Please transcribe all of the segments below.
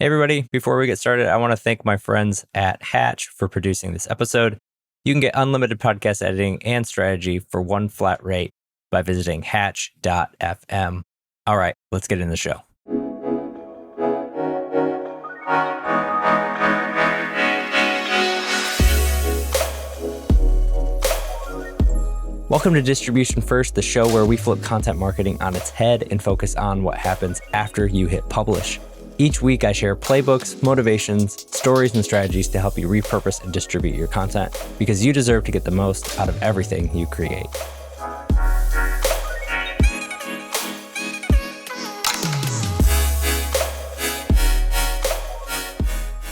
Hey, everybody. Before we get started, I want to thank my friends at Hatch for producing this episode. You can get unlimited podcast editing and strategy for one flat rate by visiting hatch.fm. All right, let's get into the show. Welcome to Distribution First, the show where we flip content marketing on its head and focus on what happens after you hit publish. Each week, I share playbooks, motivations, stories, and strategies to help you repurpose and distribute your content because you deserve to get the most out of everything you create.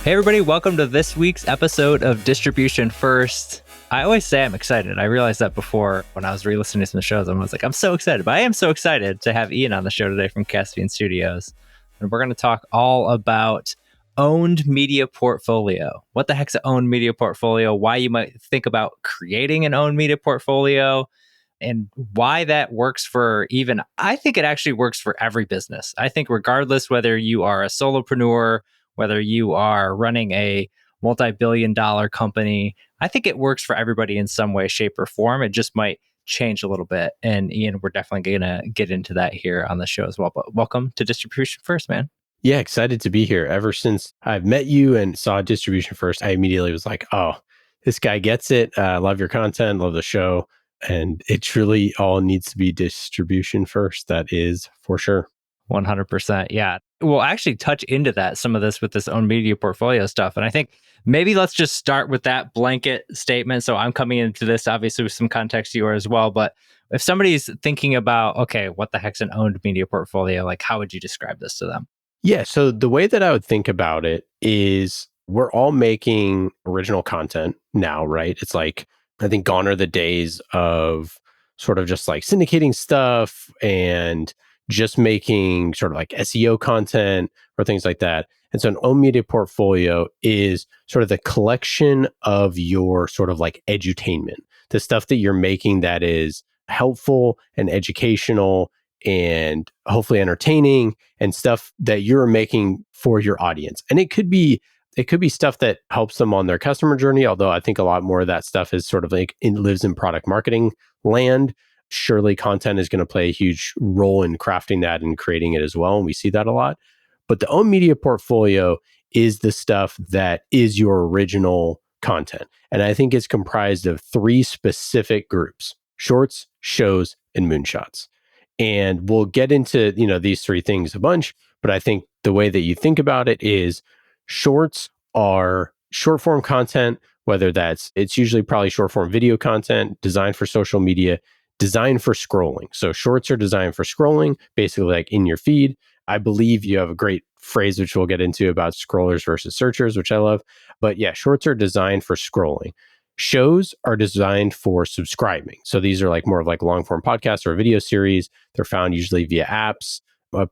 Hey, everybody. Welcome to this week's episode of Distribution First. I always say I'm excited. I realized that before when I was re-listening to some of the shows. I was like, I'm so excited. But I am so excited to have Ian on the show today from Caspian Studios. And we're going to talk all about owned media portfolio. What the heck's an owned media portfolio? Why you might think about creating an owned media portfolio and why that works for I think it actually works for every business. I think regardless whether you are a solopreneur, whether you are running a multi-billion-dollar company, I think it works for everybody in some way, shape, or form. It just might change a little bit. And Ian, we're definitely going to get into that here on the show as well. But welcome to Distribution First, man. Yeah, excited to be here. Ever since I've met you and saw Distribution First, I immediately was like, oh, this guy gets it. Love your content, love the show. And it truly all needs to be distribution first. That is for sure. 100%. Yeah. We'll actually touch into that, some of this with this own media portfolio stuff. And I think maybe let's just start with that blanket statement. So I'm coming into this obviously with some context you are as well. But if somebody's thinking about, okay, what the heck's an owned media portfolio? Like, how would you describe this to them? Yeah. So the way that I would think about it is we're all making original content now, right? It's like, I think gone are the days of sort of just like syndicating stuff and just making sort of like SEO content or things like that. And so an owned media portfolio is sort of the collection of your sort of like edutainment, the stuff that you're making that is helpful and educational and hopefully entertaining and stuff that you're making for your audience. And it could be stuff that helps them on their customer journey, although I think a lot more of that stuff is sort of like lives in product marketing land. Surely content is going to play a huge role in crafting that and creating it as well. And we see that a lot. But the owned media portfolio is the stuff that is your original content. And I think it's comprised of three specific groups: shorts, shows, and moonshots. And we'll get into, these three things a bunch, but I think the way that you think about it is shorts are short form content, whether it's usually probably short form video content designed for social media, designed for scrolling. So shorts are designed for scrolling, basically like in your feed. I believe you have a great phrase, which we'll get into, about scrollers versus searchers, which I love. But yeah, shorts are designed for scrolling. Shows are designed for subscribing. So these are like more of like long form podcasts or video series. They're found usually via apps,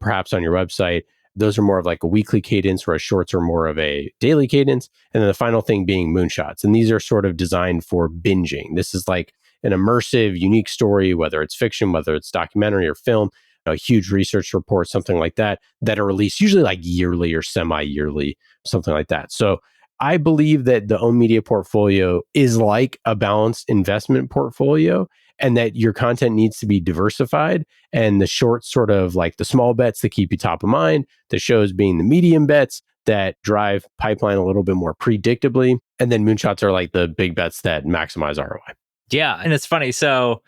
perhaps on your website. Those are more of like a weekly cadence, whereas shorts are more of a daily cadence. And then the final thing being moonshots. And these are sort of designed for binging. This is like an immersive, unique story, whether it's fiction, whether it's documentary or film, a huge research report, something like that are released usually like yearly or semi-yearly, something like that. So I believe that the owned media portfolio is like a balanced investment portfolio, and that your content needs to be diversified. And the shorts sort of like the small bets that keep you top of mind, the shows being the medium bets that drive pipeline a little bit more predictably. And then moonshots are like the big bets that maximize ROI. Yeah. And it's funny. So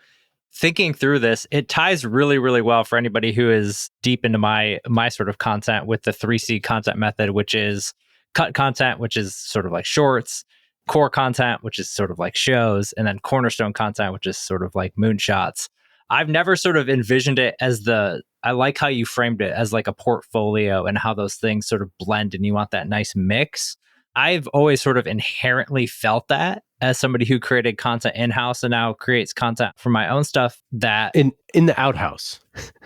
thinking through this, it ties really, really well for anybody who is deep into my sort of content with the 3C content method, which is cut content, which is sort of like shorts, core content, which is sort of like shows, and then cornerstone content, which is sort of like moonshots. I've never sort of envisioned it as I like how you framed it as like a portfolio and how those things sort of blend and you want that nice mix. I've always sort of inherently felt that as somebody who created content in-house and now creates content for my own stuff, that in the outhouse.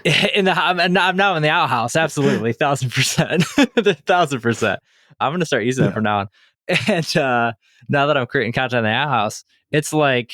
I'm now in the outhouse. Absolutely. 1,000%. 1,000%. I'm going to start using that from now on. And now that I'm creating content in the outhouse, it's why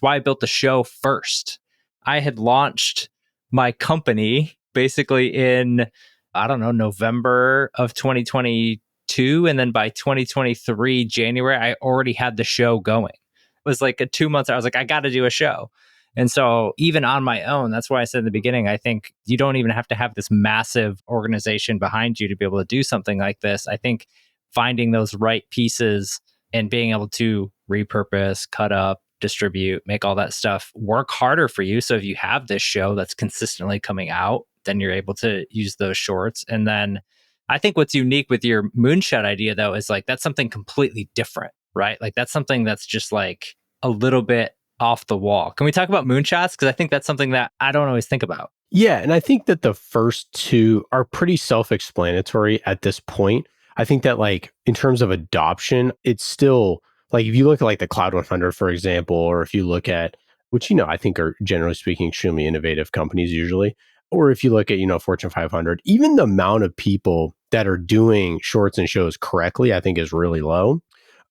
I built the show first. I had launched my company basically in, November of 2022. 2022. And then by 2023, January, I already had the show going. It was like a 2 months. I was like, I got to do a show. And so even on my own, that's why I said in the beginning, I think you don't even have to have this massive organization behind you to be able to do something like this. I think finding those right pieces and being able to repurpose, cut up, distribute, make all that stuff work harder for you. So if you have this show that's consistently coming out, then you're able to use those shorts. And then I think what's unique with your moonshot idea, though, is like that's something completely different, right? Like that's something that's just like a little bit off the wall. Can we talk about moonshots? Because I think that's something that I don't always think about. Yeah. And I think that the first two are pretty self-explanatory at this point. I think that like in terms of adoption, it's still like if you look at like the Cloud 100, for example, or if you look at, which, I think are generally speaking extremely innovative companies usually, or if you look at, Fortune 500, even the amount of people that are doing shorts and shows correctly, I think is really low,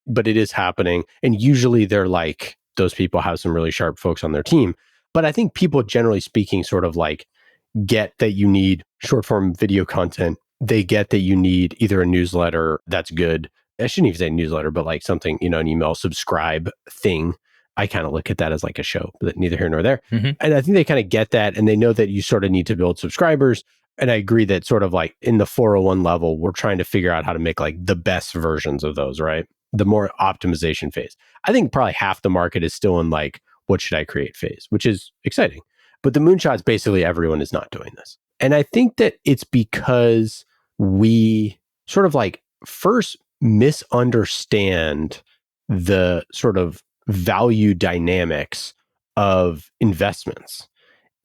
but it is happening. And usually they're like, those people have some really sharp folks on their team. But I think people generally speaking sort of like get that you need short form video content. They get that you need either a newsletter that's good. I shouldn't even say newsletter, but like something, an email subscribe thing. I kind of look at that as like a show, but neither here nor there. Mm-hmm. And I think they kind of get that and they know that you sort of need to build subscribers. And I agree that sort of like in the 401 level, we're trying to figure out how to make like the best versions of those, right? The more optimization phase. I think probably half the market is still in like, what should I create phase, which is exciting. But the moonshots, basically everyone is not doing this. And I think that it's because we sort of like first misunderstand the sort of value dynamics of investments.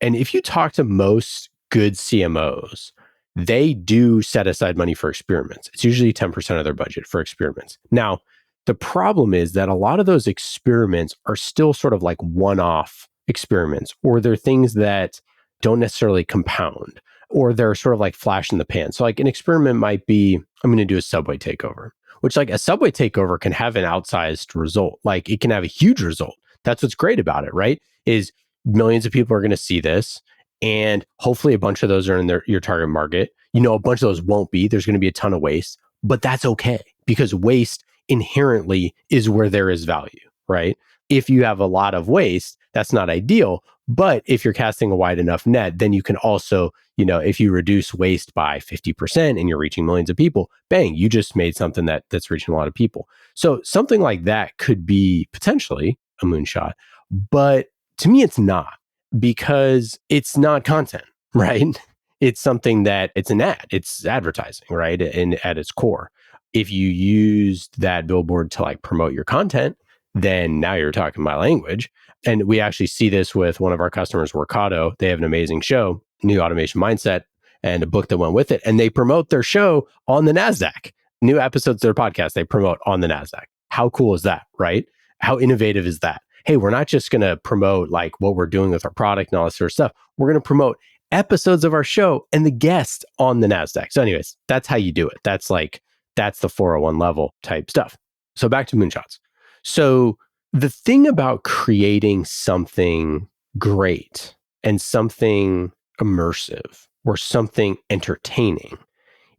And if you talk to most good CMOs, they do set aside money for experiments. It's usually 10% of their budget for experiments. Now, the problem is that a lot of those experiments are still sort of like one-off experiments, or they're things that don't necessarily compound, or they're sort of like flash in the pan. So like an experiment might be, I'm going to do a subway takeover, which like a subway takeover can have an outsized result. Like it can have a huge result. That's what's great about it, right? Is millions of people are going to see this. And hopefully a bunch of those are in your target market. A bunch of those won't be. There's going to be a ton of waste, but that's okay because waste inherently is where there is value, right? If you have a lot of waste, that's not ideal. But if you're casting a wide enough net, then you can also, if you reduce waste by 50% and you're reaching millions of people, bang, you just made something that's reaching a lot of people. So something like that could be potentially a moonshot. But to me, it's not, because it's not content, right? It's something that it's an ad, it's advertising, right? And at its core, if you used that billboard to like promote your content, then now you're talking my language. And we actually see this with one of our customers, Workato. They have an amazing show, New Automation Mindset, and a book that went with it. And they promote their show on the NASDAQ. New episodes of their podcast, they promote on the NASDAQ. How cool is that, right? How innovative is that? Hey, we're not just going to promote like what we're doing with our product and all this sort of stuff. We're going to promote episodes of our show and the guest on the NASDAQ. So anyways, that's how you do it. That's the 401 level type stuff. So back to moonshots. So the thing about creating something great and something immersive or something entertaining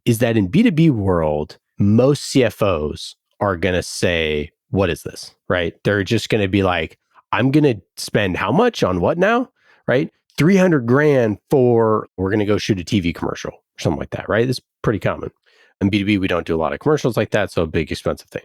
is that in B2B world, most CFOs are going to say, what is this, right? They're just going to be like, I'm going to spend how much on what now, right? 300 grand for, we're going to go shoot a TV commercial or something like that, right? It's pretty common. In B2B, we don't do a lot of commercials like that. So a big expensive thing.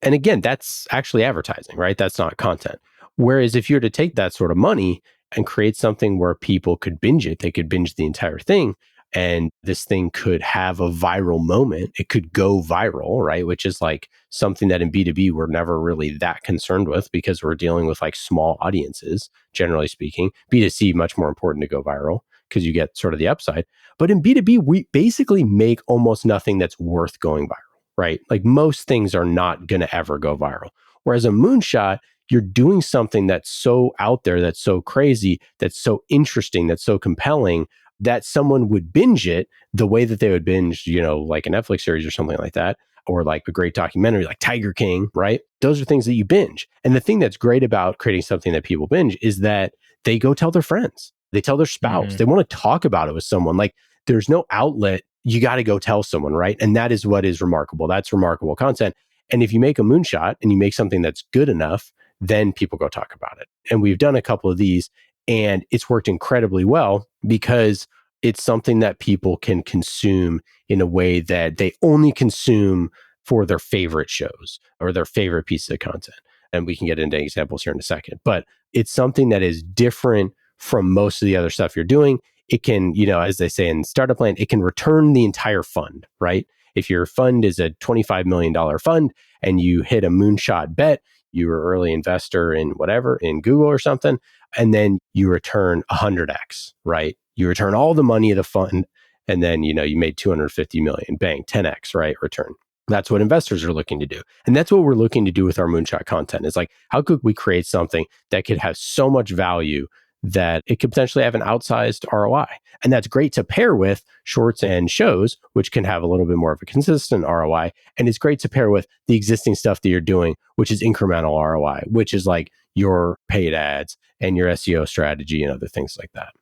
And again, that's actually advertising, right? That's not content. Whereas if you were to take that sort of money and create something where people could binge it, they could binge the entire thing. And this thing could have a viral moment. It could go viral, right? Which is like something that in B2B, we're never really that concerned with because we're dealing with like small audiences, generally speaking. B2C, much more important to go viral because you get sort of the upside. But in B2B, we basically make almost nothing that's worth going viral. Right? Like most things are not going to ever go viral. Whereas a moonshot, you're doing something that's so out there, that's so crazy, that's so interesting, that's so compelling that someone would binge it the way that they would binge, like a Netflix series or something like that, or like a great documentary like Tiger King, right? Those are things that you binge. And the thing that's great about creating something that people binge is that they go tell their friends, they tell their spouse, they want to talk about it with someone. Like there's no outlet you got to go tell someone, right? And that is what is remarkable. That's remarkable content. And if you make a moonshot and you make something that's good enough, then people go talk about it. And we've done a couple of these, and it's worked incredibly well because it's something that people can consume in a way that they only consume for their favorite shows or their favorite pieces of content. And we can get into examples here in a second. But it's something that is different from most of the other stuff you're doing. It can, as they say in Startup Land, it can return the entire fund, right? If your fund is a $25 million fund and you hit a moonshot bet, you were early investor in whatever, in Google or something, and then you return 100x, right? You return all the money of the fund, and then, you made 250 million, bang, 10x, right? Return. That's what investors are looking to do. And that's what we're looking to do with our moonshot content. It's like, how could we create something that could have so much value that it could potentially have an outsized ROI? And that's great to pair with shorts and shows, which can have a little bit more of a consistent ROI. And it's great to pair with the existing stuff that you're doing, which is incremental ROI, which is like your paid ads and your SEO strategy and other things like that.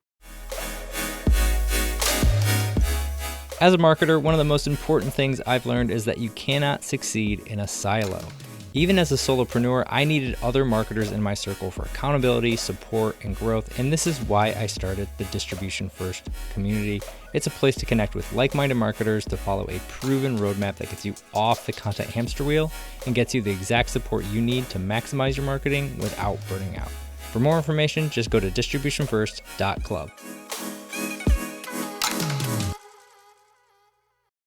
As a marketer, one of the most important things I've learned is that you cannot succeed in a silo. Even as a solopreneur, I needed other marketers in my circle for accountability, support, and growth, and this is why I started the Distribution First community. It's a place to connect with like-minded marketers to follow a proven roadmap that gets you off the content hamster wheel and gets you the exact support you need to maximize your marketing without burning out. For more information, just go to distributionfirst.club.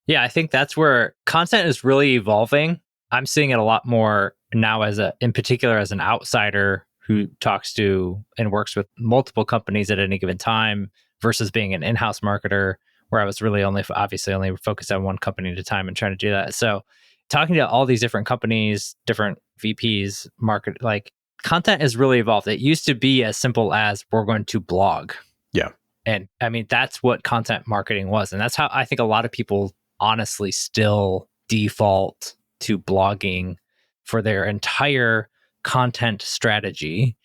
Yeah, I think that's where content is really evolving. I'm seeing it a lot more now in particular as an outsider who talks to and works with multiple companies at any given time versus being an in-house marketer where I was really only focused on one company at a time and trying to do that. So talking to all these different companies, different VPs, content has really evolved. It used to be as simple as we're going to blog. Yeah. And I mean, that's what content marketing was. And that's how I think a lot of people honestly still default to blogging for their entire content strategy.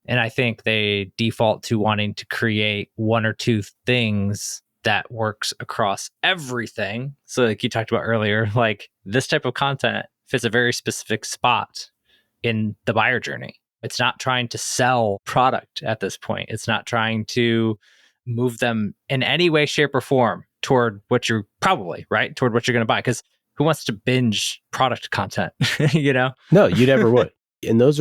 And I think they default to wanting to create one or two things that works across everything. So like you talked about earlier, like this type of content fits a very specific spot in the buyer journey. It's not trying to sell product at this point. It's not trying to move them in any way, shape, or form toward what you're probably, right? Toward what you're going to buy. Because who wants to binge product content, No, you never would. And those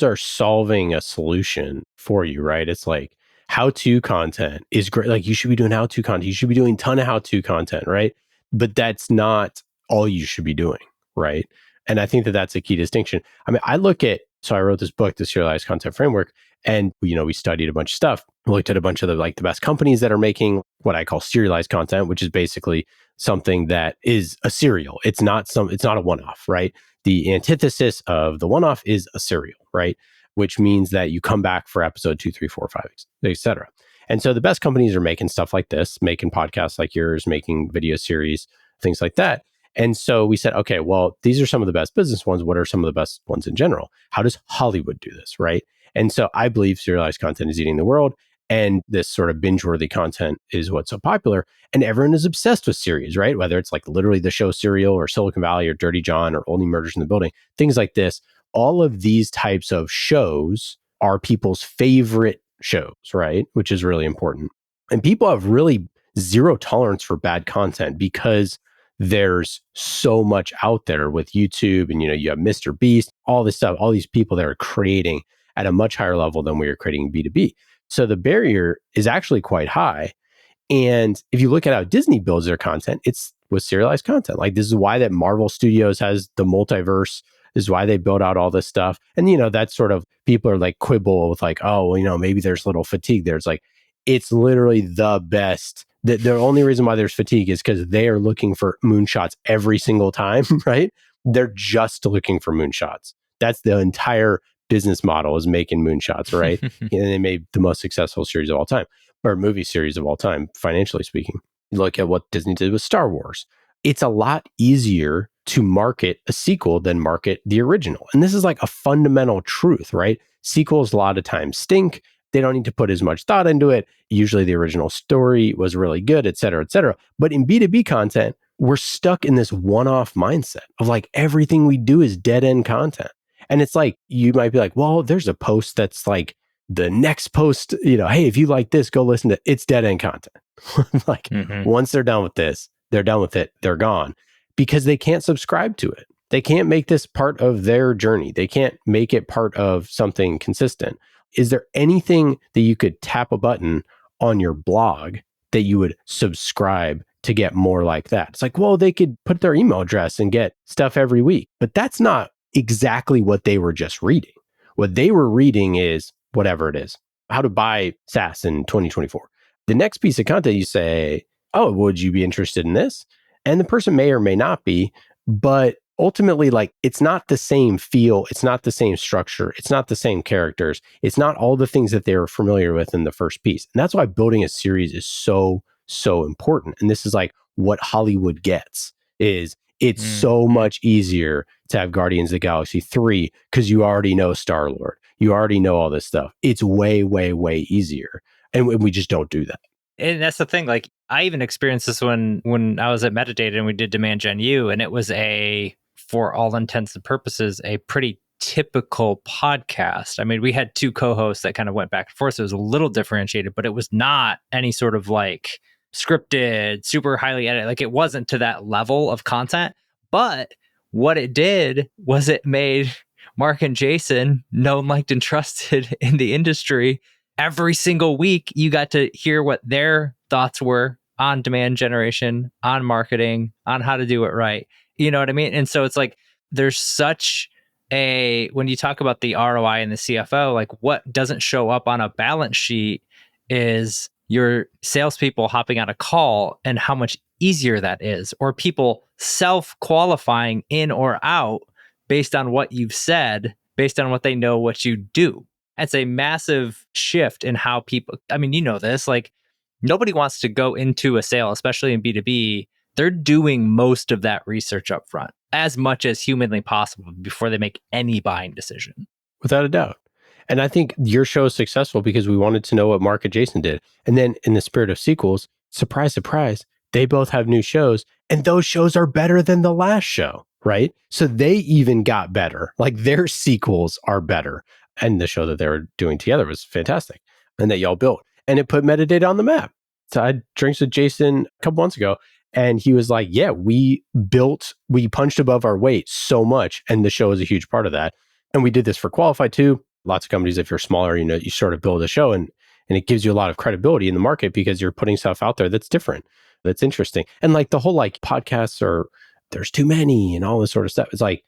are solving a solution for you, right? It's like how-to content is great. Like you should be doing how-to content. You should be doing a ton of how-to content, right? But that's not all you should be doing, right? And I think that that's a key distinction. I mean, I wrote this book, the Serialized Content Framework, and we studied a bunch of stuff. We looked at a bunch of the best companies that are making what I call serialized content, which is basically something that is a serial. It's not a one-off, right? The antithesis of the one-off is a serial, right? Which means that you come back for episode 2, 3, 4, 5, etc. And so the best companies are making stuff like this, making podcasts like yours, making video series, things like that. And so we said, okay, well, these are some of the best business ones. What are some of the best ones in general? How does Hollywood do this, right? And so I believe serialized content is eating the world. And this sort of binge-worthy content is what's so popular. And everyone is obsessed with series, right? Whether it's like literally the show Serial or Silicon Valley or Dirty John or Only Murders in the Building, things like this. All of these types of shows are people's favorite shows, right? Which is really important. And people have really zero tolerance for bad content because there's so much out there with YouTube and, you have Mr. Beast, all this stuff, all these people that are creating at a much higher level than we are creating B2B. So the barrier is actually quite high. And if you look at how Disney builds their content, it's with serialized content. Like this is why that Marvel Studios has the multiverse. This is why they build out all this stuff. And, that's sort of people are like quibble with like, oh, well, maybe there's a little fatigue there. It's like, it's literally the best. The only reason why there's fatigue is because they are looking for moonshots every single time, right? They're just looking for moonshots. That's the entire business model, is making moonshots, right? And they made the most successful series of all time, or movie series of all time, financially speaking. You look at what Disney did with Star Wars. It's a lot easier to market a sequel than market the original. And this is like a fundamental truth, right? Sequels a lot of times stink. They don't need to put as much thought into it. Usually the original story was really good, et cetera, et cetera. But in B2B content, we're stuck in this one-off mindset of like everything we do is dead end content. And it's like, you might be like, well, there's a post that's like the next post, hey, if you like this, go listen to it's dead end content. Like once they're done with this, they're done with it. They're gone because they can't subscribe to it. They can't make this part of their journey. They can't make it part of something consistent. Is there anything that you could tap a button on your blog that you would subscribe to get more like that? It's like, well, they could put their email address and get stuff every week, but that's not exactly what they were just reading. What they were reading is whatever it is, how to buy SaaS in 2024. The next piece of content you say, oh, would you be interested in this? And the person may or may not be, but ultimately, like, it's not the same feel. It's not the same structure. It's not the same characters. It's not all the things that they were familiar with in the first piece. And that's why building a series is so, so important. And this is like what Hollywood gets is it's so much easier to have Guardians of the Galaxy 3 because you already know Star-Lord. You already know all this stuff. It's way, way, way easier. And we just don't do that. And that's the thing. Like, I even experienced this when I was at Metadata and we did Demand Gen U, and it was for all intents and purposes, a pretty typical podcast. I mean, we had two co-hosts that kind of went back and forth. So it was a little differentiated, but it was not any sort of like scripted, super highly edited. Like, it wasn't to that level of content. But what it did was it made Mark and Jason known, liked, and trusted in the industry. Every single week, you got to hear what their thoughts were on demand generation, on marketing, on how to do it right. You know what I mean? And so it's like, there's such when you talk about the ROI and the CFO, like what doesn't show up on a balance sheet is your salespeople hopping on a call and how much easier that is, or people self-qualifying in or out based on what you've said, based on what they know what you do. It's a massive shift in how people, I mean, you know this, like nobody wants to go into a sale, especially in B2B. They're doing most of that research up front, as much as humanly possible before they make any buying decision. Without a doubt. And I think your show is successful because we wanted to know what Mark and Jason did. And then in the spirit of sequels, surprise, surprise, they both have new shows and those shows are better than the last show, right? So they even got better. Like their sequels are better. And the show that they were doing together was fantastic and that y'all built. And it put Metadata on the map. So I had drinks with Jason a couple months ago and he was like, yeah, we punched above our weight so much. And the show is a huge part of that. And we did this for Qualified too. Lots of companies, if you're smaller, you sort of build a show and it gives you a lot of credibility in the market because you're putting stuff out there that's different, that's interesting. And like the whole like podcasts there's too many and all this sort of stuff. It's like,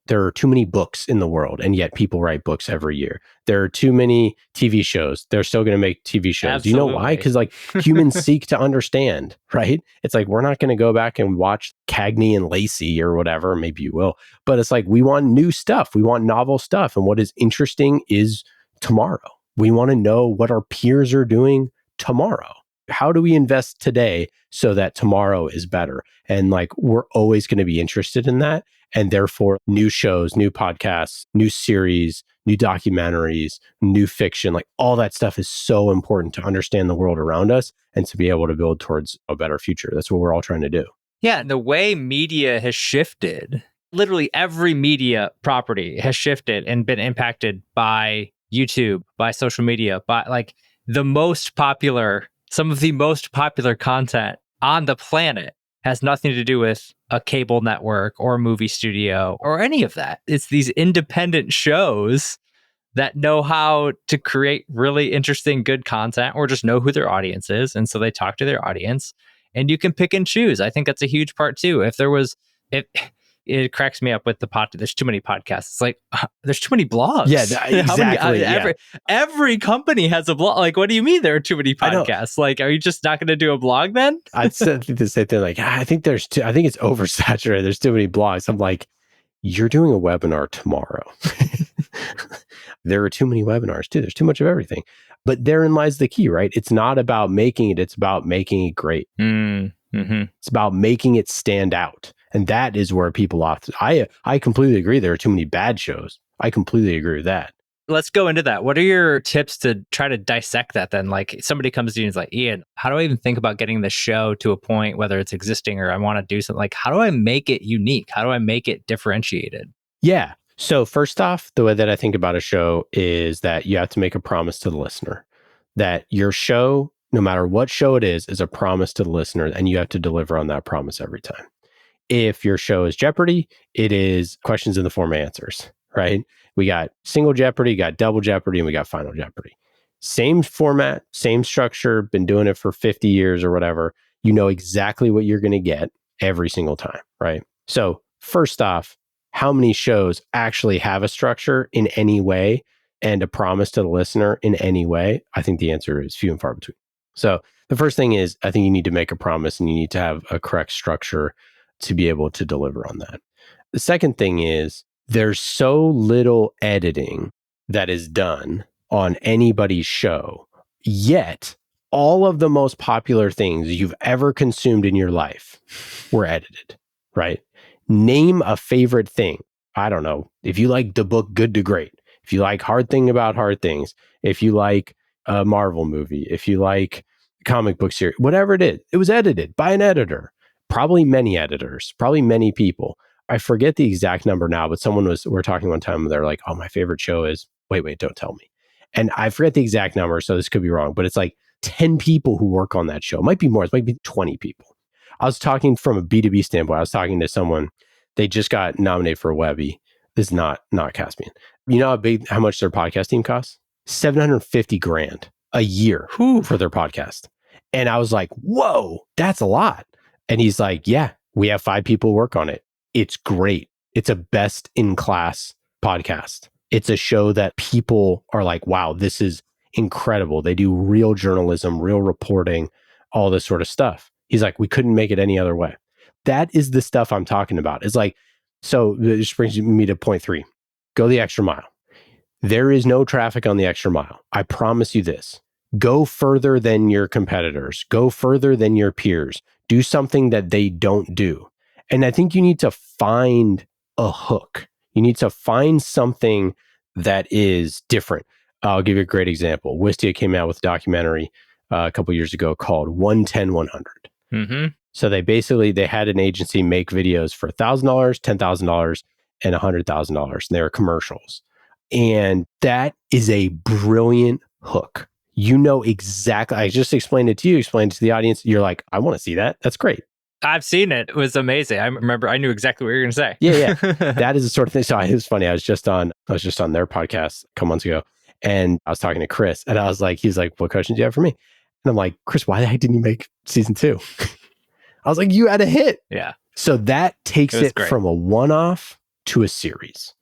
there are too many books in the world, and yet people write books every year. There are too many TV shows. They're still going to make TV shows. Absolutely. Do you know why? Because like humans seek to understand, right? It's like, we're not going to go back and watch Cagney and Lacey or whatever. Maybe you will. But it's like, we want new stuff. We want novel stuff. And what is interesting is tomorrow. We want to know what our peers are doing tomorrow. How do we invest today so that tomorrow is better? And like, we're always going to be interested in that. And therefore, new shows, new podcasts, new series, new documentaries, new fiction, like all that stuff is so important to understand the world around us and to be able to build towards a better future. That's what we're all trying to do. Yeah. And the way media has shifted, literally every media property has shifted and been impacted by YouTube, by social media, by like some of the most popular content on the planet has nothing to do with a cable network or a movie studio or any of that. It's these independent shows that know how to create really interesting, good content or just know who their audience is. And so they talk to their audience and you can pick and choose. I think that's a huge part too. It cracks me up with there's too many podcasts. It's like, there's too many blogs. Yeah, exactly. Every company has a blog. Like, what do you mean there are too many podcasts? Like, are you just not going to do a blog then? I'd say the same thing. Like, I think it's oversaturated. There's too many blogs. I'm like, you're doing a webinar tomorrow. There are too many webinars too. There's too much of everything. But therein lies the key, right? It's not about making it. It's about making it great. Mm-hmm. It's about making it stand out. And that is where people often, I completely agree. There are too many bad shows. I completely agree with that. Let's go into that. What are your tips to try to dissect that then? Like somebody comes to you and is like, Ian, how do I even think about getting the show to a point, whether it's existing or I want to do something? Like, how do I make it unique? How do I make it differentiated? Yeah. So first off, the way that I think about a show is that you have to make a promise to the listener that your show, no matter what show it is a promise to the listener, and you have to deliver on that promise every time. If your show is Jeopardy, it is questions in the form of answers, right? We got single Jeopardy, got double Jeopardy, and we got final Jeopardy. Same format, same structure, been doing it for 50 years or whatever. You know exactly what you're going to get every single time, right? So first off, how many shows actually have a structure in any way and a promise to the listener in any way? I think the answer is few and far between. So the first thing is, I think you need to make a promise and you need to have a correct structure to be able to deliver on that. The second thing is there's so little editing that is done on anybody's show, yet all of the most popular things you've ever consumed in your life were edited, right? Name a favorite thing. I don't know. If you like the book Good to Great, if you like Hard Thing About Hard Things, if you like a Marvel movie, if you like comic book series, whatever it was edited by an editor. Probably many editors, probably many people. I forget the exact number now, but we're talking one time, they're like, oh, my favorite show is, wait, don't tell me. And I forget the exact number, so this could be wrong, but it's like 10 people who work on that show. It might be more, it might be 20 people. I was talking from a B2B standpoint. I was talking to someone, they just got nominated for a Webby. This is not Caspian. You know how much their podcast team costs? $750,000 a year for their podcast. And I was like, whoa, that's a lot. And he's like, yeah, we have 5 people work on it. It's great. It's a best in class podcast. It's a show that people are like, wow, this is incredible. They do real journalism, real reporting, all this sort of stuff. He's like, we couldn't make it any other way. That is the stuff I'm talking about. It's like, so this brings me to point 3. Go the extra mile. There is no traffic on the extra mile. I promise you this. Go further than your competitors. Go further than your peers. Do something that they don't do. And I think you need to find a hook. You need to find something that is different. I'll give you a great example. Wistia came out with a documentary a couple years ago called 110-100. Mm-hmm. So they had an agency make videos for $1,000, $10,000, and $100,000. And they were commercials. And that is a brilliant hook. You know exactly. I just explained it to you, explained it to the audience. You're like, I want to see that. That's great. I've seen it. It was amazing. I remember I knew exactly what you were going to say. Yeah. That is the sort of thing. So it was funny. I was just on their podcast a couple months ago and I was talking to Chris and I was like, he's like, what questions do you have for me? And I'm like, Chris, why the heck didn't you make season 2? I was like, you had a hit. Yeah. So that takes it from a one-off to a series,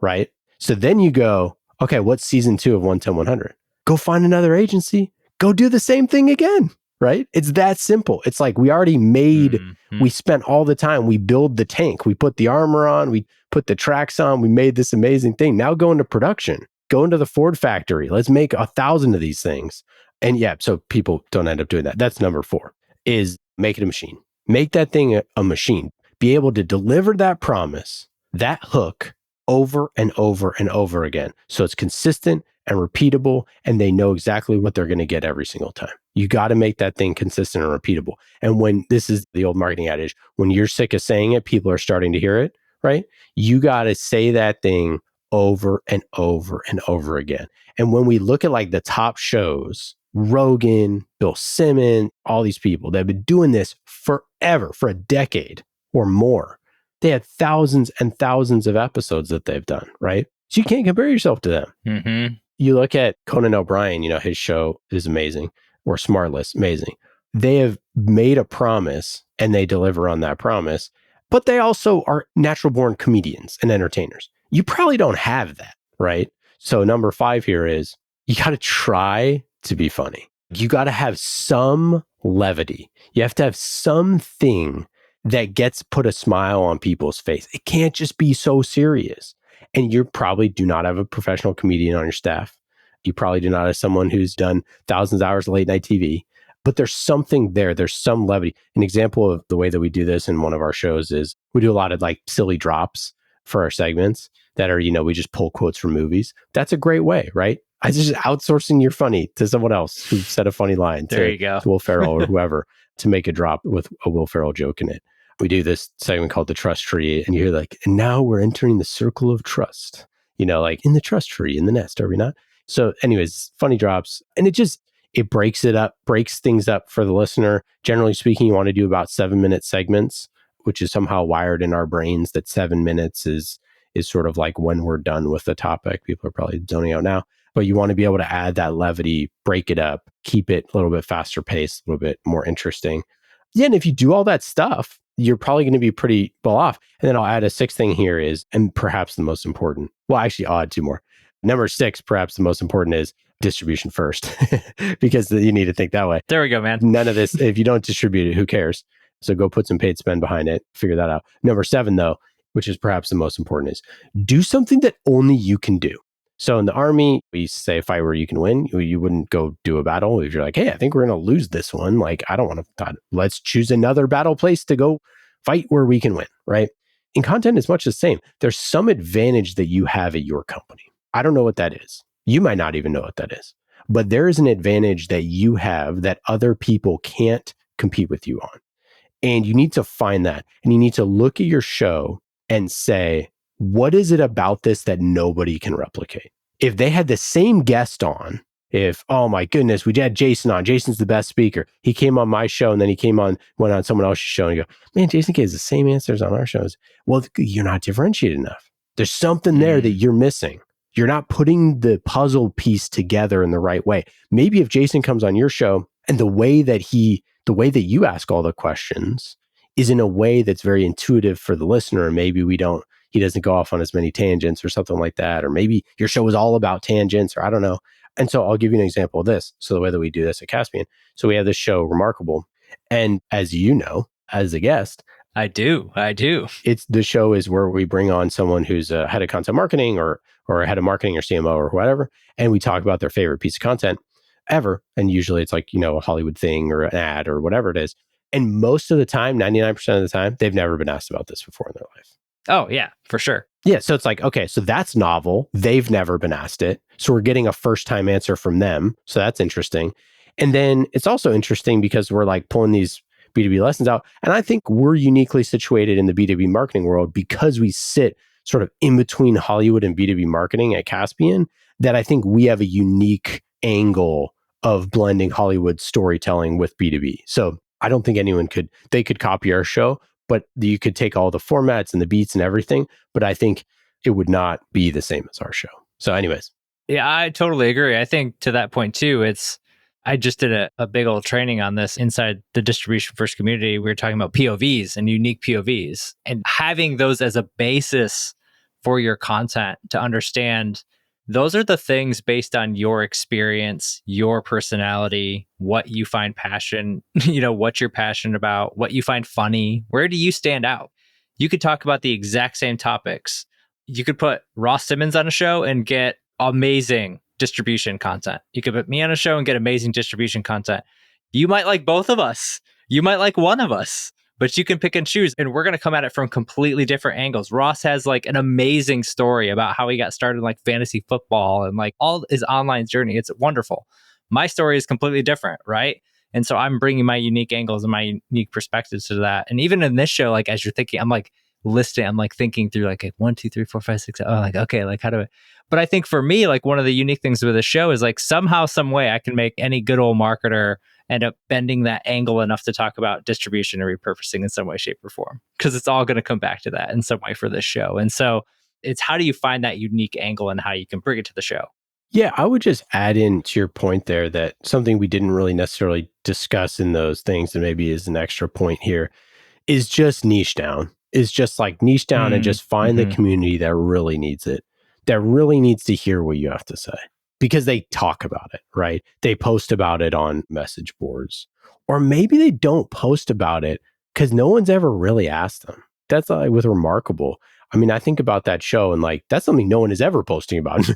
right? So then you go, okay, what's season 2 of 110-100? Go find another agency. Go do the same thing again, right? It's that simple. It's like we already made, we spent all the time, we build the tank, we put the armor on, we put the tracks on, we made this amazing thing. Now go into production, go into the Ford factory. Let's make 1,000 of these things. And yeah, so people don't end up doing that. That's number 4, is make it a machine. Make that thing a machine. Be able to deliver that promise, that hook, over and over and over again. So it's consistent and repeatable, and they know exactly what they're going to get every single time. You got to make that thing consistent and repeatable. And when this is the old marketing adage, when you're sick of saying it, people are starting to hear it, right? You got to say that thing over and over and over again. And when we look at like the top shows, Rogan, Bill Simmons, all these people that have been doing this forever, for a decade or more, they had thousands and thousands of episodes that they've done, right? So you can't compare yourself to them. Mm-hmm. You look at Conan O'Brien, his show is amazing, or Smartless, amazing. They have made a promise and they deliver on that promise, but they also are natural born comedians and entertainers. You probably don't have that, right? So number 5 here is you got to try to be funny. You got to have some levity. You have to have something that put a smile on people's face. It can't just be so serious. And you probably do not have a professional comedian on your staff. You probably do not have someone who's done thousands of hours of late night TV, but there's something there. There's some levity. An example of the way that we do this in one of our shows is we do a lot of like silly drops. for our segments that are, we just pull quotes from movies. That's a great way, right? I just outsourcing your funny to someone else who said a funny line There you go. to Will Ferrell or whoever to make a drop with a Will Ferrell joke in it. We do this segment called the Trust Tree, and you're like, and now we're entering the circle of trust, like in the trust tree, in the nest, are we not? So anyways, funny drops. And it breaks things up for the listener. Generally speaking, you want to do about 7-minute segments, which is somehow wired in our brains that 7 minutes is sort of like when we're done with the topic. People are probably zoning out now, but you want to be able to add that levity, break it up, keep it a little bit faster paced, a little bit more interesting. Yeah, and if you do all that stuff, you're probably going to be pretty well off. And then I'll add a sixth thing here is, and perhaps the most important, well, actually, I'll add 2 more. Number 6, perhaps the most important is distribution first, because you need to think that way. There we go, man. None of this, if you don't distribute it, who cares? So go put some paid spend behind it, figure that out. Number 7, though, which is perhaps the most important, is do something that only you can do. So in the Army, we say fight where you can win. You wouldn't go do a battle if you're like, hey, I think we're going to lose this one. Like, I don't want to, let's choose another battle place to go fight where we can win, right? In content, it's much the same. There's some advantage that you have at your company. I don't know what that is. You might not even know what that is. But there is an advantage that you have that other people can't compete with you on. And you need to find that. And you need to look at your show and say, what is it about this that nobody can replicate? If they had the same guest on, oh my goodness, we had Jason on. Jason's the best speaker. He came on my show and then went on someone else's show and you go, man, Jason gives the same answers on our shows. Well, you're not differentiated enough. There's something there that you're missing. You're not putting the puzzle piece together in the right way. Maybe if Jason comes on your show and the way that you ask all the questions is in a way that's very intuitive for the listener, and maybe he doesn't go off on as many tangents or something like that, or maybe your show is all about tangents, or I don't know. And so I'll give you an example of this. So the way that we do this at Caspian, so we have this show, Remarkable. And as you know, as a guest, I do. The show is where we bring on someone who's a head of content marketing or a head of marketing or CMO or whatever, and we talk about their favorite piece of content ever. And usually it's like, a Hollywood thing or an ad or whatever it is. And most of the time, 99% of the time, they've never been asked about this before in their life. Oh, yeah, for sure. Yeah. So it's like, okay, so that's novel. They've never been asked it. So we're getting a first time answer from them. So that's interesting. And then it's also interesting because we're like pulling these B2B lessons out. And I think we're uniquely situated in the B2B marketing world because we sit sort of in between Hollywood and B2B marketing at Caspian, that I think we have a unique angle of blending Hollywood storytelling with B2B. So I don't think they could copy our show, but you could take all the formats and the beats and everything. But I think it would not be the same as our show. So anyways. Yeah, I totally agree. I think to that point too, I just did a big old training on this inside the distribution first community. We were talking about POVs and unique POVs and having those as a basis for your content to understand those are the things based on your experience, your personality, what you find passion, what you're passionate about, what you find funny. Where do you stand out? You could talk about the exact same topics. You could put Ross Simmons on a show and get amazing distribution content. You could put me on a show and get amazing distribution content. You might like both of us. You might like one of us, but you can pick and choose. And we're going to come at it from completely different angles. Ross has like an amazing story about how he got started in like fantasy football and like all his online journey. It's wonderful. My story is completely different, right? And so I'm bringing my unique angles and my unique perspectives to that. And even in this show, like as you're thinking, I'm like thinking through like 1, 2, 3, 4, 5, 6. Oh, like, okay, like how do I? But I think for me, like one of the unique things with the show is like somehow, some way I can make any good old marketer end up bending that angle enough to talk about distribution and repurposing in some way, shape, or form. Because it's all going to come back to that in some way for this show. And so it's how do you find that unique angle and how you can bring it to the show? Yeah, I would just add in to your point there that something we didn't really necessarily discuss in those things, and maybe is an extra point here, is just niche down. Is just like niche down and just find the community that really needs it, that really needs to hear what you have to say. Because they talk about it, right? They post about it on message boards. Or maybe they don't post about it because no one's ever really asked them. That's like with Remarkable. I mean, I think about that show and like, that's something no one is ever posting about.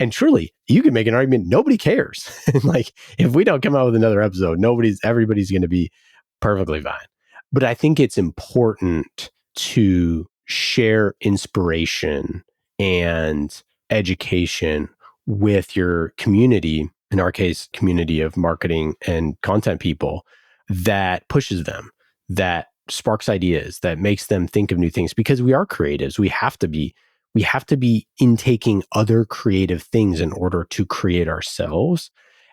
And truly, you can make an argument, nobody cares. Like, if we don't come out with another episode, everybody's going to be perfectly fine. But I think it's important to share inspiration and education with your community, in our case, community of marketing and content people, that pushes them, that sparks ideas, that makes them think of new things, because we are creatives. We have to be intaking other creative things in order to create ourselves.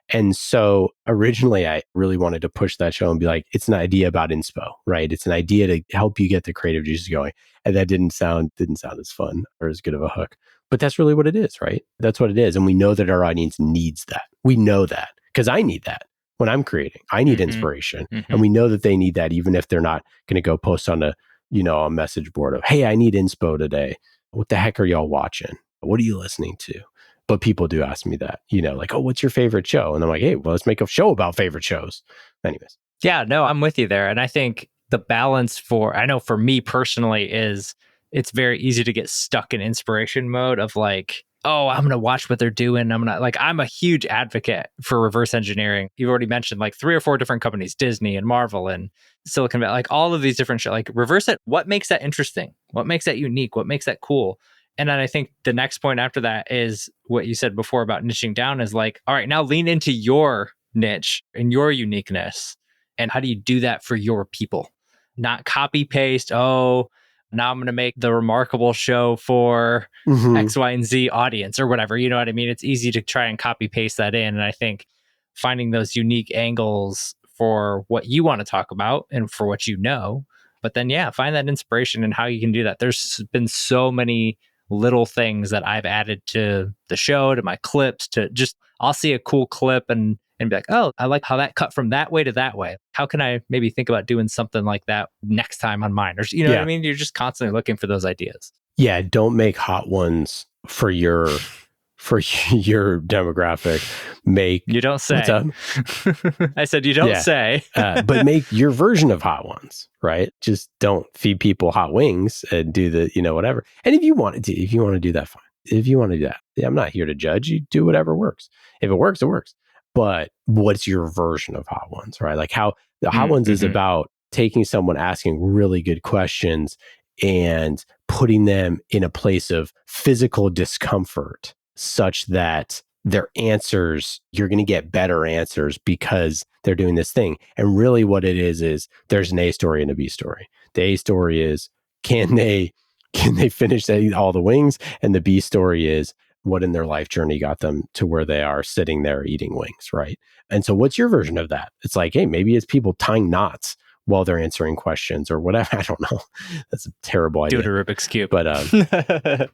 And so originally I really wanted to push that show and be like, it's an idea about inspo, right? It's an idea to help you get the creative juices going. And that didn't sound as fun or as good of a hook. But that's really what it is, right? That's what it is. And we know that our audience needs that. We know that because I need that when I'm creating. I need inspiration. And we know that they need that, even if they're not going to go post on a message board of, hey, I need inspo today. What the heck are y'all watching? What are you listening to? But people do ask me that, like, oh, what's your favorite show? And I'm like, hey, well, let's make a show about favorite shows. Anyways. Yeah, no, I'm with you there. And I think the balance I know for me personally is it's very easy to get stuck in inspiration mode of like, oh, I'm going to watch what they're doing. I'm a huge advocate for reverse engineering. You've already mentioned like 3 or 4 different companies, Disney and Marvel and Silicon Valley, like all of these different shows, like reverse it. What makes that interesting? What makes that unique? What makes that cool? And then I think the next point after that is what you said before about niching down is like, all right, now lean into your niche and your uniqueness. And how do you do that for your people? Not copy paste. Oh, now I'm going to make the remarkable show for X, Y, and Z audience or whatever. You know what I mean? It's easy to try and copy paste that in. And I think finding those unique angles for what you want to talk about and for what you know, but then, find that inspiration and how you can do that. There's been so many little things that I've added to the show, to my clips, to just, I'll see a cool clip and be like, oh, I like how that cut from that way to that way. How can I maybe think about doing something like that next time on mine? Or, what I mean? You're just constantly looking for those ideas. Yeah. Don't make hot ones for your demographic. You don't say. What's up? I said, you don't say. But make your version of hot ones, right? Just don't feed people hot wings and do the, whatever. And if you want to do that, fine. If you want to do that, I'm not here to judge. You do whatever works. If it works, it works. But what's your version of hot ones, right? Like how the hot ones is about taking someone asking really good questions and putting them in a place of physical discomfort such that their answers, you're going to get better answers because they're doing this thing. And really what it is there's an A story and a B story. The A story is, can they finish all the wings? And the B story is, what in their life journey got them to where they are sitting there eating wings, right? And so what's your version of that? It's like, hey, maybe it's people tying knots while they're answering questions or whatever. I don't know. That's a terrible idea. Do it a Rubik's Cube. But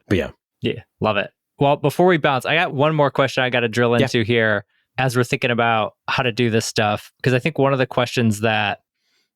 yeah. Yeah, love it. Well, before we bounce, I got one more question I got to drill into here as we're thinking about how to do this stuff. Because I think one of the questions that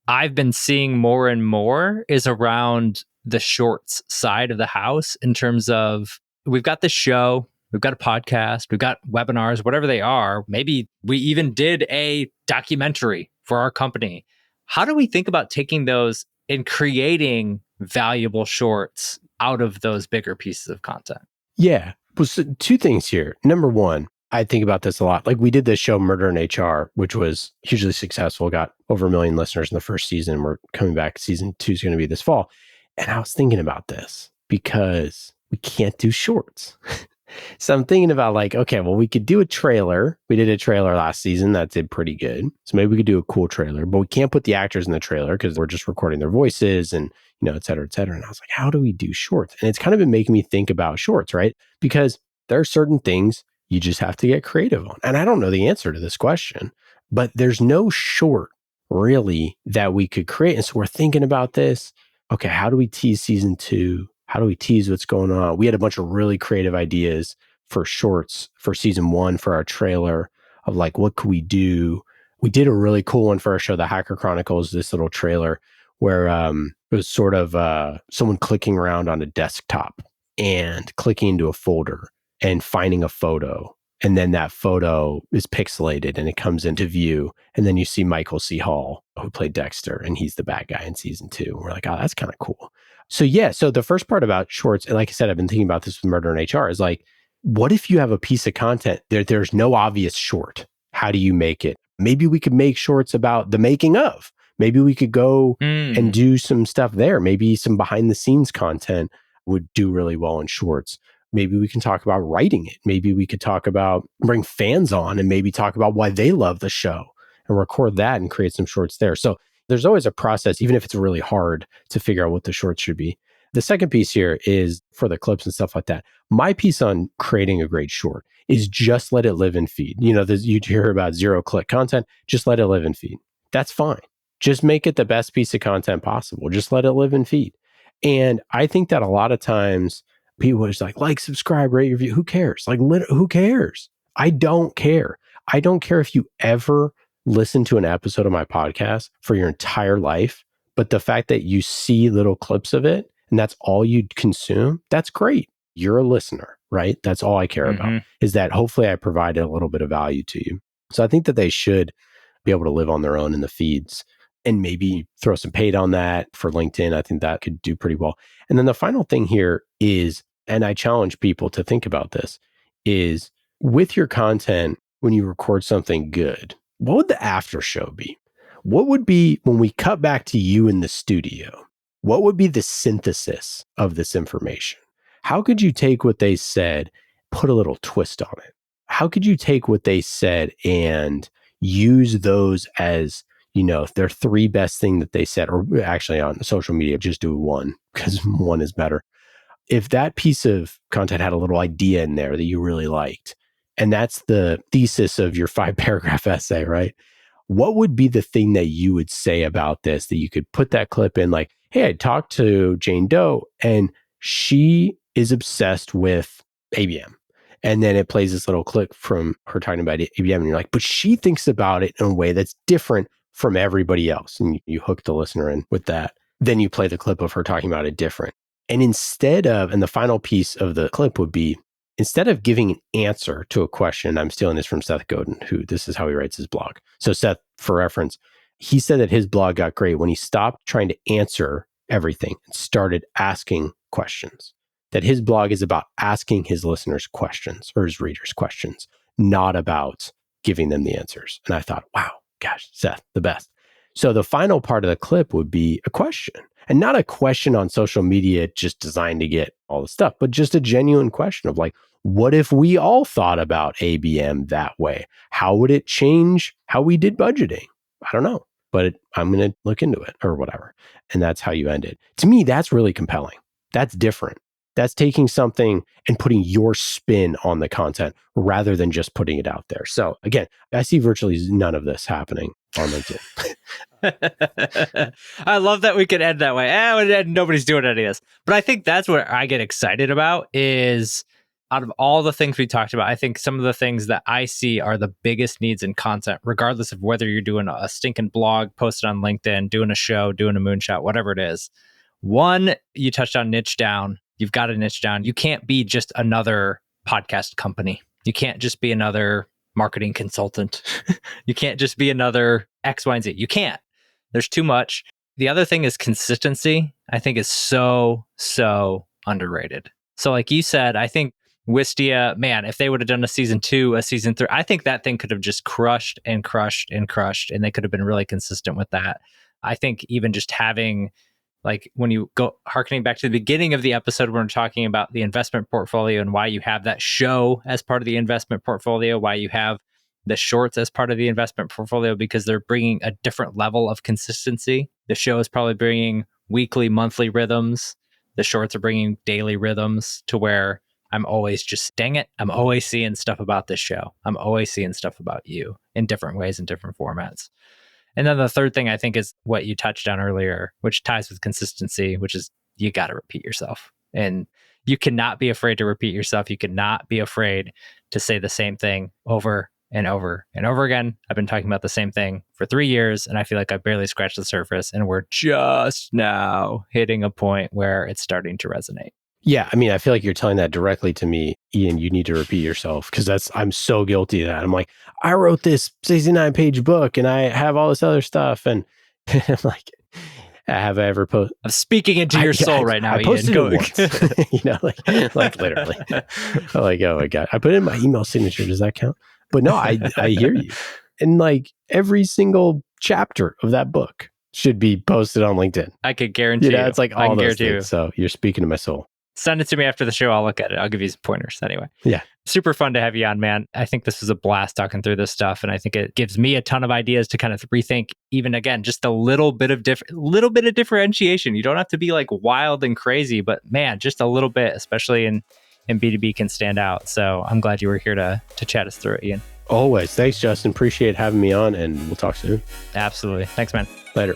I've been seeing more and more is around the shorts side of the house in terms of we've got the show, we've got a podcast, we've got webinars, whatever they are. Maybe we even did a documentary for our company. How do we think about taking those and creating valuable shorts out of those bigger pieces of content? Yeah. Well, so 2 things here. Number one, I think about this a lot. Like we did this show, Murder in HR, which was hugely successful, got over 1 million listeners in the first season. We're coming back. Season 2 is going to be this fall. And I was thinking about this because we can't do shorts. So I'm thinking about like, okay, well, we could do a trailer. We did a trailer last season that did pretty good. So maybe we could do a cool trailer, but we can't put the actors in the trailer because we're just recording their voices and, et cetera, et cetera. And I was like, how do we do shorts? And it's kind of been making me think about shorts, right? Because there are certain things you just have to get creative on. And I don't know the answer to this question, but there's no short really that we could create. And so we're thinking about this. Okay, how do we tease season 2? How do we tease what's going on? We had a bunch of really creative ideas for shorts for season 1 for our trailer of like, what could we do? We did a really cool one for our show, The Hacker Chronicles, this little trailer where it was sort of someone clicking around on a desktop and clicking into a folder and finding a photo. And then that photo is pixelated and it comes into view. And then you see Michael C. Hall, who played Dexter, and he's the bad guy in season 2. And we're like, oh, that's kind of cool. So so the first part about shorts, and like I said, I've been thinking about this with Murder in HR, is like, what if you have a piece of content there's no obvious short? How do you make it? Maybe we could make shorts about the making of. Maybe we could go and Mm. do some stuff there. Maybe some behind the scenes content would do really well in shorts. Maybe we can talk about writing it. Maybe we could talk about bring fans on and maybe talk about why they love the show and record that and create some shorts there. So there's always a process, even if it's really hard to figure out what the shorts should be. The second piece here is for the clips and stuff like that. My piece on creating a great short is just let it live in feed. You know, you hear about 0-click content, just let it live in feed. That's fine. Just make it the best piece of content possible. Just let it live in feed. And I think that a lot of times people are just like, subscribe, rate, review. Who cares? Who cares? I don't care. I don't care if you ever listen to an episode of my podcast for your entire life, but the fact that you see little clips of it and that's all you consume, that's great. You're a listener, right? That's all I care about, is that hopefully I provided a little bit of value to you. So I think that they should be able to live on their own in the feeds and maybe throw some paid on that for LinkedIn. I think that could do pretty well. And then the final thing here is, and I challenge people to think about this, is with your content, when you record something good, what would the after show be? What would be when we cut back to you in the studio? What would be the synthesis of this information? How could you take what they said, put a little twist on it? How could you take what they said and use those as, you know, their 3 best thing that they said, or actually on social media, just do 1 because 1 is better. If that piece of content had a little idea in there that you really liked, and that's the thesis of your 5-paragraph essay, right? What would be the thing that you would say about this that you could put that clip in, like, hey, I talked to Jane Doe and she is obsessed with ABM. And then it plays this little clip from her talking about ABM and you're like, but she thinks about it in a way that's different from everybody else. And you hook the listener in with that. Then you play the clip of her talking about it different. And and the final piece of the clip would be, instead of giving an answer to a question, I'm stealing this from Seth Godin, this is how he writes his blog. So Seth, for reference, he said that his blog got great when he stopped trying to answer everything and started asking questions. That his blog is about asking his listeners questions or his readers questions, not about giving them the answers. And I thought, wow, gosh, Seth, the best. So the final part of the clip would be a question, and not a question on social media just designed to get all the stuff, but just a genuine question of like, what if we all thought about ABM that way? How would it change how we did budgeting? I don't know, but I'm going to look into it or whatever. And that's how you end it. To me, that's really compelling. That's different. That's taking something and putting your spin on the content rather than just putting it out there. So again, I see virtually none of this happening on LinkedIn. I love that we could end that way. Nobody's doing any of this. But I think that's what I get excited about is, out of all the things we talked about, I think some of the things that I see are the biggest needs in content, regardless of whether you're doing a stinking blog, posted on LinkedIn, doing a show, doing a moonshot, whatever it is. One, you touched on niche down. You've got to niche down. You can't be just another podcast company. You can't just be another marketing consultant. You can't just be another X, Y, and Z. You can't. There's too much. The other thing is consistency, I think is so underrated. So like you said, I think Wistia, man, if they would have done a season 2, a season 3, I think that thing could have just crushed, and they could have been really consistent with that. I think even just having, like, when you go harkening back to the beginning of the episode when we're talking about the investment portfolio and why you have that show as part of the investment portfolio, why you have the shorts as part of the investment portfolio, because they're bringing a different level of consistency. The show is probably bringing weekly, monthly rhythms. The shorts are bringing daily rhythms to where I'm always just, dang it, I'm always seeing stuff about this show. I'm always seeing stuff about you in different ways, in different formats. And then the third thing I think is what you touched on earlier, which ties with consistency, which is you got to repeat yourself. And you cannot be afraid to repeat yourself. You cannot be afraid to say the same thing over and over and over again. I've been talking about the same thing for 3 years, and I feel like I barely scratched the surface, and we're just now hitting a point where it's starting to resonate. Yeah, I mean, I feel like you're telling that directly to me, Ian. You need to repeat yourself, because I'm so guilty of that. I'm like, I wrote this 69-page book and I have all this other stuff, and I'm like, have I ever posted? I'm speaking into your soul right now, I posted Ian. it once, like literally. I'm like, oh my God, I put in my email signature. Does that count? But no, I hear you. And like every single chapter of that book should be posted on LinkedIn. I could guarantee you. It's like all those things. So you're speaking to my soul. Send it to me after the show. I'll look at it. I'll give you some pointers anyway. Yeah. Super fun to have you on, man. I think this was a blast talking through this stuff. And I think it gives me a ton of ideas to kind of rethink, even again, just a little bit of differentiation. You don't have to be like wild and crazy, but man, just a little bit, especially in B2B, can stand out. So I'm glad you were here to chat us through it, Ian. Always. Thanks, Justin. Appreciate having me on, and we'll talk soon. Absolutely. Thanks, man. Later.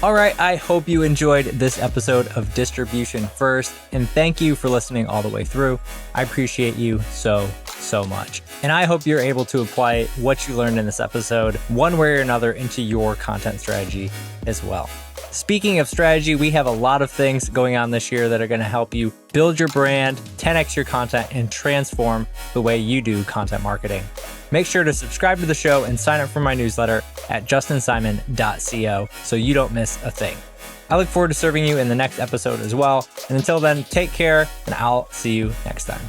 All right, I hope you enjoyed this episode of Distribution First, and thank you for listening all the way through. I appreciate you so much. And I hope you're able to apply what you learned in this episode one way or another into your content strategy as well. Speaking of strategy, we have a lot of things going on this year that are going to help you build your brand, 10x your content, and transform the way you do content marketing. Make sure to subscribe to the show and sign up for my newsletter at justinsimon.co so you don't miss a thing. I look forward to serving you in the next episode as well. And until then, take care, and I'll see you next time.